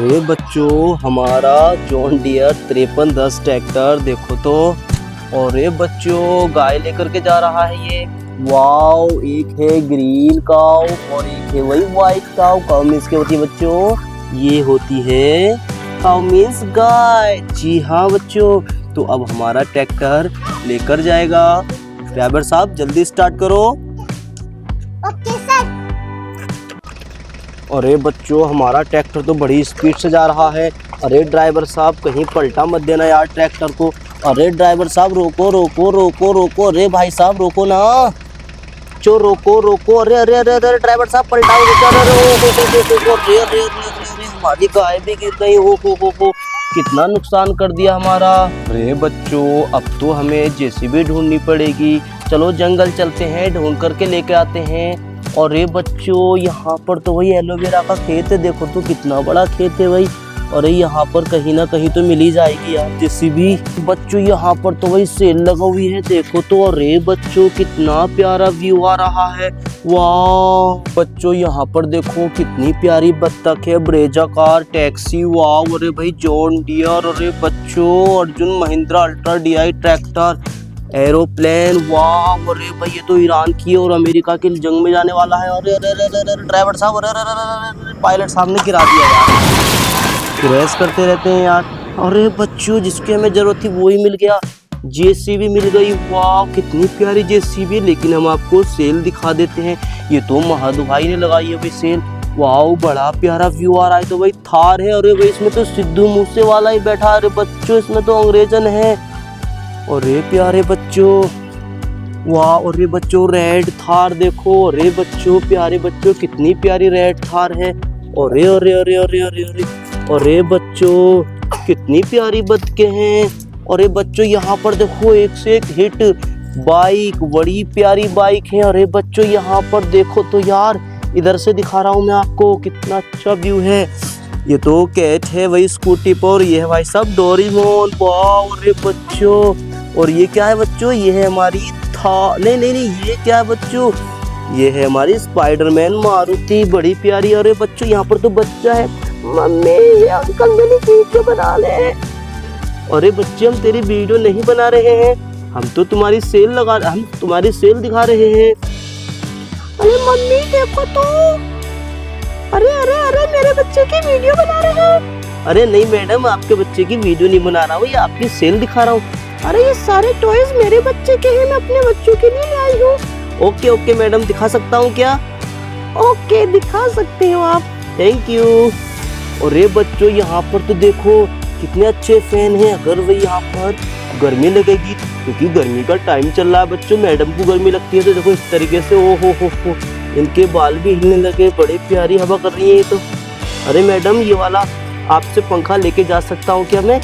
अरे बच्चों, हमारा जॉन डियर 5310 ट्रैक्टर देखो तो। अरे बच्चों, गाय लेकर के जा रहा है ये। वाओ, एक है ग्रीन काऊ और एक है वही व्हाइट काऊ। काऊ मीन्स क्या होती है बच्चों? ये होती है काऊ मीन्स गाय। जी हाँ बच्चों, तो अब हमारा ट्रैक्टर लेकर जाएगा। ड्राइवर साहब जल्दी स्टार्ट करो। Okay sir. अरे बच्चों, हमारा ट्रैक्टर तो बड़ी स्पीड से जा रहा है। अरे ड्राइवर साहब कहीं पलटा मत देना यार ट्रैक्टर को। अरे ड्राइवर साहब रोको रोको रोको रोको। अरे भाई साहब रोको ना, चो रोको रोको। अरे अरे अरे अरे ड्राइवर साहब पलटाओ। अरे हमारी गाय भी गिर गई। हो कितना नुकसान कर दिया हमारा। अरे बच्चों, अब तो हमें जेसीबी ढूंढनी पड़ेगी। चलो जंगल चलते हैं, ढूंढ करके लेके आते हैं। और ये बच्चों, यहाँ पर तो वही एलोवेरा का खेत है। देखो तो कितना बड़ा खेत है भाई। अरे यहाँ पर कहीं ना कहीं तो मिल ही जाएगी यार जेसीबी। बच्चों यहाँ पर तो वही सेल लगा हुई है देखो तो। अरे बच्चों, कितना प्यारा व्यू आ रहा है। वाह बच्चों, यहाँ पर देखो कितनी प्यारी बत्तख है। Brezza car, taxi. वाह अरे भाई जॉन डियर। अरे बच्चों, Arjun Mahindra ultra DI tractor, aeroplane. वाह अरे भाई, ये तो ईरान की और अमेरिका की जंग में जाने वाला है। अरे अरे अरे अरे ड्राइवर साहब, अरे अरे अरे पायलट साहब ने गिरा दिया यार। रेस करते रहते हैं यार। अरे बच्चों, जिसकी हमें जरूरत थी वो ही मिल गया। जेसीबी मिल गई। वाह कितनी प्यारी जेसीबी। लेकिन हम आपको सेल दिखा देते हैं। ये तो महदू भाई ने लगाई है भाई सेल। वाह बड़ा प्यारा व्यू आ रहा है। तो भाई थार है। अरे भाई इसमें तो सिद्धू मूसेवाला ही बैठा। अरे बच्चों, इसमें तो अंग्रेजन है। अरे प्यारे बच्चों, वाह अरे बच्चों रेड थार देखो। अरे बच्चों प्यारे बच्चों, कितनी प्यारी रेड थार है। अरे अरे अरे अरे अरे अरे अरे बच्चों, कितनी प्यारी बतखें हैं। अरे बच्चों, यहाँ पर देखो एक से एक हिट बाइक, बड़ी प्यारी बाइक है। अरे बच्चों, यहाँ पर देखो तो यार, इधर से दिखा रहा हूँ मैं आपको, कितना अच्छा व्यू है। ये तो कैट है वही स्कूटी पर। ये है भाई साहब डोरेमोन। वाह अरे बच्चों, और ये क्या है बच्चों? ये है हमारी नहीं, ये क्या है बच्चों? ये है हमारी स्पाइडरमैन मारुति, बड़ी प्यारी। अरे बच्चों, यहाँ पर तो बच्चा है। मम्मी ये अंकल मेरी वीडियो बना रहे हैं। अरे बच्चे, हम तेरी वीडियो नहीं बना रहे हैं, हम तो तुम्हारी सेल दिखा रहे हैं। अरे मम्मी देखो तो। अरे अरे अरे मेरे बच्चे की वीडियो बना रहे हैं। अरे नहीं मैडम, आपके बच्चे की वीडियो नहीं बना रहा हूँ, ये आपकी सेल दिखा रहा हूँ। अरे ये सारे टॉयज मेरे बच्चे के हैं, मैं अपने बच्चों के लिए लाई हूँ। ओके ओके मैडम, दिखा सकता हूँ क्या? ओके दिखा सकते हो आप। Thank you. अरे बच्चों, यहाँ पर तो देखो कितने अच्छे फैन हैं। अगर वही यहाँ पर गर्मी लगेगी, क्योंकि गर्मी का टाइम चल रहा है बच्चों, मैडम को गर्मी लगती है, तो देखो इस तरीके से ओ हो इनके बाल भी हिलने लगे। बड़ी प्यारी हवा कर रही है ये तो। अरे मैडम, ये वाला आपसे पंखा लेके जा सकता हूँ क्या मैं?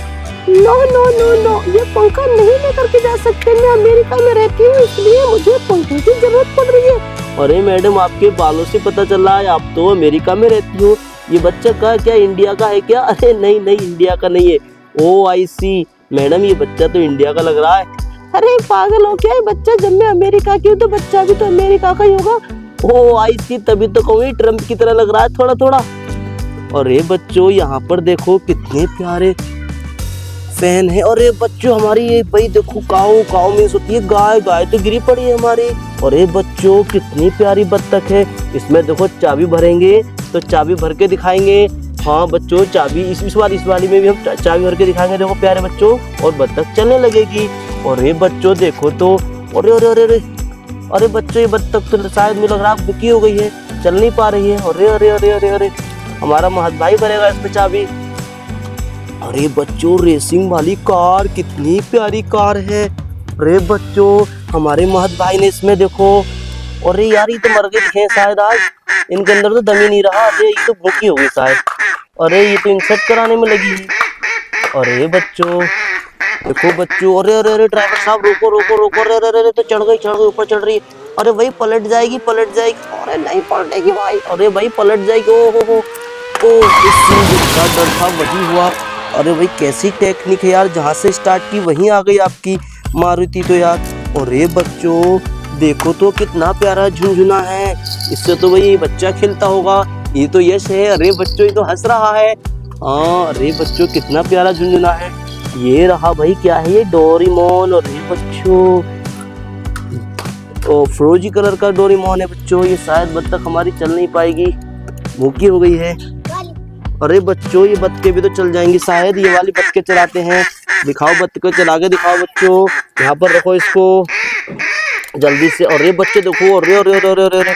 नो नो नो नो, ये पंखा नहीं लेकर के जा सकते। मैं अमेरिका में रहती हूँ, इसलिए मुझे पंखे की जरूरत पड़ रही है। अरे मैडम, आपके बालों से पता चल रहा है आप तो अमेरिका में रहती हो। ये बच्चा का क्या इंडिया का है क्या? अरे नहीं नहीं, इंडिया का नहीं है। OIC मैडम, ये बच्चा तो इंडिया का लग रहा है। अरे पागल हो क्या? ये बच्चा, जब मैं अमेरिका की हूँ तो बच्चा भी तो अमेरिका का ही होगा। OIC तभी तो कहूँ ट्रम्प की तरह लग रहा है थोड़ा थोड़ा। अरे बच्चों, यहाँ पर देखो कितने प्यारे फैन है। अरे बच्चों, हमारी ये भाई देखो काऊ मीन्स होती है गाय। गाय तो गिरी पड़ी है हमारी। अरे बच्चों, कितनी प्यारी बत्तख है। इसमें देखो चाबी भरेंगे तो चाबी भर के दिखाएंगे। हाँ बच्चों, चाबी इस वाली में भी हम चाबी भर के दिखाएंगे। देखो प्यारे बच्चों, और बत्तख चलने लगेगी। और ये बच्चों देखो तो, अरे अरे अरे अरे अरे बच्चों, ये बत्तख तो शायद मुझे लग रहा है बुकी हो गई है, चल नहीं पा रही है। अरे अरे अरे अरे अरे हमारा महत भाई भरेगा इसमें चाबी। अरे बच्चों, रेसिंग वाली कार, कितनी प्यारी कार है। अरे बच्चों, हमारे महत भाई ने इसमें देखो। अरे यार, ये तो मर गए दिखे शायद आज, इनके अंदर तो दम ही नहीं रहा। अरे ये तो भूखी हो गई शायद। अरे ये तो इंसर्ट कराने में लगी है। अरे बच्चों देखो बच्चों, अरे अरे अरे ड्राइवर साहब रोको रोको रोको। अरे अरे अरे, तो चढ़ गई ऊपर चढ़ रही है। अरे भाई पलट जाएगी। अरे नहीं पलटेगी भाई। अरे भाई पलट जाएगी। ओ इसका डर था वही हुआ। अरे भाई कैसी टेक्निक है यार, जहाँ से स्टार्ट की वहीं आ गई आपकी मारुति तो यार। और ये बच्चों देखो तो कितना प्यारा झुनझुना है। इससे तो भाई बच्चा खेलता होगा। ये तो यश है। अरे बच्चों, ये तो हंस रहा है। हाँ अरे बच्चों कितना प्यारा झुनझुना है। ये रहा भाई, क्या है ये? डोरेमोन। और ये बच्चों ओ फ्रोजी कलर का डोरेमोन है बच्चों। ये शायद बत्तख हमारी चल नहीं पाएगी, भूखी हो गई है। अरे बच्चों ये बत्तखें भी तो चल जाएंगी शायद। ये वाली बत्तखें चलाते हैं, दिखाओ बत्तखें चला के दिखाओ बच्चों। यहाँ पर रखो इसको जल्दी से। अरे बच्चे देखो, अरे अरे अरे अरे अरे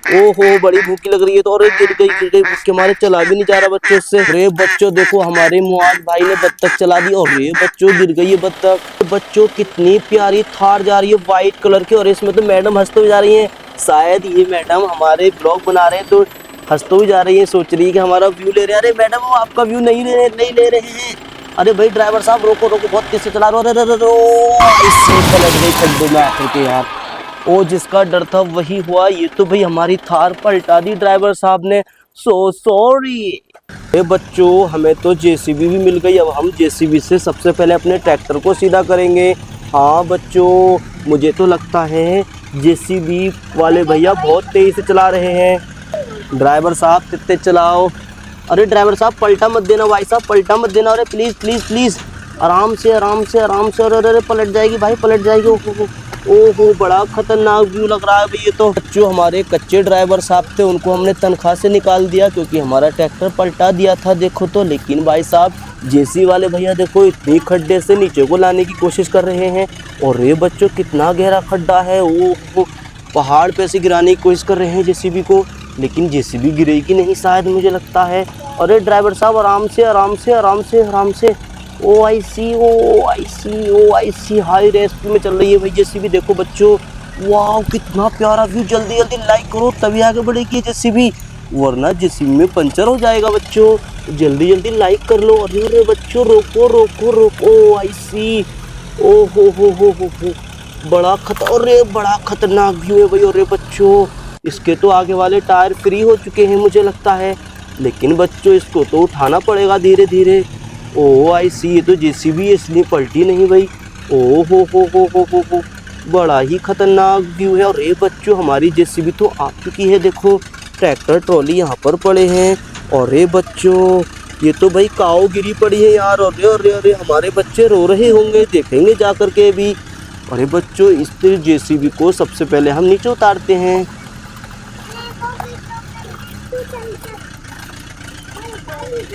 ओहो बड़ी भूखी लग रही है तो। अरे गिर गई भूख के मारे, चला भी नहीं जा रहा बच्चों से। अरे बच्चों देखो हमारे मुआद भाई ने बत्तख चला दी। और ये बच्चों गिर गई है बत्तख। बच्चों कितनी प्यारी थार जा रही है व्हाइट कलर की। और इसमें तो मैडम हंसते हुए जा रही है। शायद ये मैडम हमारे ब्लॉग बना रहे हैं तो हंसते हुए जा रही है, सोच रही है कि हमारा व्यू ले रहे हैं। अरे मैडम वो आपका व्यू नहीं ले रहे हैं। अरे भाई ड्राइवर साहब रोको रोको, बहुत तेज से चला रहे हो। इससे पलट गई खड्डे में आकर के यार। ओ जिसका डर था वही हुआ। ये तो भाई हमारी थार पलटा दी ड्राइवर साहब ने, सो सॉरी। अरे बच्चों हमें तो जेसीबी भी मिल गई। अब हम जेसीबी से सबसे पहले अपने ट्रैक्टर को सीधा करेंगे। हाँ बच्चों मुझे तो लगता है जेसीबी वाले भैया बहुत तेज से चला रहे हैं। ड्राइवर साहब कितने चलाओ। अरे ड्राइवर साहब पलटा मत देना भाई साहब, पलटा मत देना। अरे प्लीज़ प्लीज़ प्लीज़, आराम से आराम से आराम से। अरे पलट जाएगी भाई, पलट जाएगी। ओहो बड़ा खतरनाक व्यू लग रहा है भाई ये तो। जो हमारे कच्चे ड्राइवर साहब थे उनको हमने तनख्वाह से निकाल दिया क्योंकि हमारा ट्रैक्टर पलटा दिया था देखो तो। लेकिन भाई साहब जेसी वाले भैया देखो इतनी खड्डे से नीचे को लाने की कोशिश कर रहे हैं। और ये बच्चों कितना गहरा खड्डा है। ओहो पहाड़ पे से गिराने की कोशिश कर रहे हैं जेसीबी को, लेकिन जेसीबी गिरेगी नहीं शायद मुझे लगता है। अरे ड्राइवर साहब आराम से आराम से आराम से आराम से। ओ आई सी हाई रेस्पी में चल रही है भाई जेसीबी देखो बच्चों। वाह कितना प्यारा व्यू। जल्दी जल्दी लाइक करो तभी आगे बढ़ेगी जेसीबी, वरना जेसीबी में पंचर हो जाएगा बच्चों। जल्दी जल्दी लाइक कर लो। अरे बच्चों रोको रोको रोको। ओ आई सी ओ हो बड़ा खतरनाक व्यू है भाई। अरे बच्चों इसके तो आगे वाले टायर फ्री हो चुके हैं मुझे लगता है, लेकिन बच्चों इसको तो उठाना पड़ेगा धीरे धीरे। ओ आई सी ये तो जेसीबी इसलिए पलटी नहीं भाई। ओ हो बड़ा ही खतरनाक व्यू है। और ये बच्चों हमारी जेसीबी तो आ चुकी है देखो, ट्रैक्टर ट्रॉली यहाँ पर पड़े हैं। और ये बच्चों ये तो भाई काऊ गिरी पड़ी है यार। अरे हमारे बच्चे रो रहे होंगे, देखेंगे जा कर के भी। अरे बच्चों इस जेसीबी को सबसे पहले हम नीचे उतारते हैं।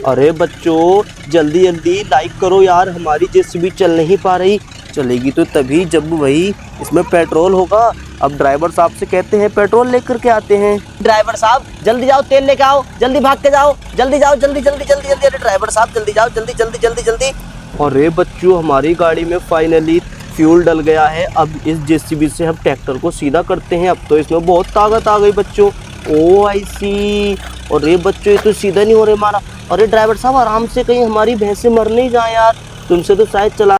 अरे बच्चों जल्दी जल्दी लाइक करो यार, हमारी जेसीबी चल नहीं पा रही। चलेगी तो तभी जब वही इसमें पेट्रोल होगा। अब ड्राइवर साहब से कहते हैं पेट्रोल लेकर के आते हैं। ड्राइवर साहब जल्दी जाओ, तेल लेके आओ, जल्दी भाग के जाओ, जल्दी जाओ जल्दी जल्दी जल्दी जल्दी। अरे ड्राइवर साहब जल्दी जाओ, जल्दी जल्दी जल्दी जल्दी। अरे बच्चों हमारी गाड़ी में फाइनली फ्यूल डल गया है। अब इस जेसीबी से हम ट्रैक्टर को सीधा करते हैं। अब तो इसमें बहुत ताकत आ गई बच्चों। ओ आई सी। और ये बच्चों ये तो सीधा नहीं हो रहे हमारा। अरे ड्राइवर साहब आराम से, कहीं हमारी भैंसें मर नहीं जाए यार, तुमसे तो शायद चला